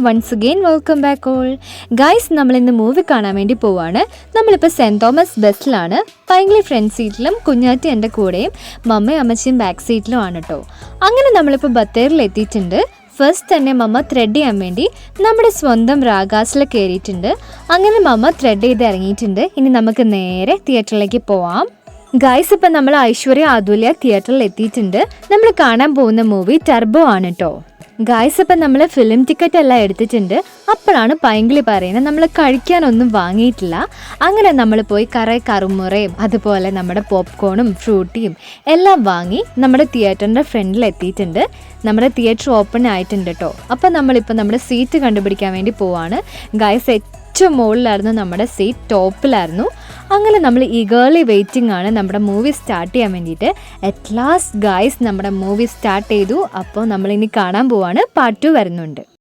Once again welcome back all. Guys, നമ്മളിന്ന് movie കാണാൻ വേണ്ടി പോവാണ്. നമ്മളിപ്പോൾ സെൻറ്റ് തോമസ് ബസ്സിലാണ്. പൈങ്കിളി ഫ്രണ്ട് സീറ്റിലും കുഞ്ഞാറ്റി എൻ്റെ കൂടെയും മമ്മയും അമ്മച്ചിയും ബാക്ക് സീറ്റിലും ആണ് കേട്ടോ. അങ്ങനെ നമ്മളിപ്പോൾ ബത്തേരിൽ എത്തിയിട്ടുണ്ട്. ഫസ്റ്റ് തന്നെ മമ്മ ത്രെഡ് ചെയ്യാൻ വേണ്ടി നമ്മുടെ സ്വന്തം രാഗാസിൽ കയറിയിട്ടുണ്ട്. അങ്ങനെ മമ്മ ത്രെഡ് ചെയ്ത് ഇറങ്ങിയിട്ടുണ്ട്. ഇനി നമുക്ക് നേരെ തിയേറ്ററിലേക്ക് പോവാം. ഗൈസ്, ഇപ്പം നമ്മൾ ഐശ്വര്യ അതുല്യ തിയേറ്ററിൽ എത്തിയിട്ടുണ്ട്. നമ്മൾ കാണാൻ പോകുന്ന മൂവി ടർബോ ആണ് കേട്ടോ. ഗൈസ്, ഇപ്പം നമ്മൾ ഫിലിം ടിക്കറ്റ് എല്ലാം എടുത്തിട്ടുണ്ട്. അപ്പോഴാണ് പൈങ്കിളി പറയുന്നത് നമ്മൾ കഴിക്കാനൊന്നും വാങ്ങിയിട്ടില്ല. അങ്ങനെ നമ്മൾ പോയി കറുമുറയും അതുപോലെ നമ്മുടെ പോപ്കോണും ഫ്രൂട്ടിയും എല്ലാം വാങ്ങി നമ്മുടെ തിയേറ്ററിൻ്റെ ഫ്രണ്ടിൽ എത്തിയിട്ടുണ്ട്. നമ്മുടെ തിയേറ്റർ ഓപ്പൺ ആയിട്ടുണ്ട് കേട്ടോ. അപ്പം നമ്മളിപ്പോൾ നമ്മുടെ സീറ്റ് കണ്ടുപിടിക്കാൻ വേണ്ടി പോവാണ്. ഗൈസ്, ഏറ്റവും മുകളിലായിരുന്നു നമ്മുടെ സീറ്റ്, ടോപ്പിലായിരുന്നു. അങ്ങനെ നമ്മൾ ഈഗേർലി വെയിറ്റിംഗ് ആണ് നമ്മുടെ മൂവി സ്റ്റാർട്ട് ചെയ്യാൻ വേണ്ടിയിട്ട്. അറ്റ് ലാസ്റ്റ് ഗൈസ് നമ്മുടെ മൂവി സ്റ്റാർട്ട് ചെയ്തു. അപ്പോൾ നമ്മളിനി കാണാൻ പോവാണ്. പാർട്ട് 2 വരുന്നുണ്ട്.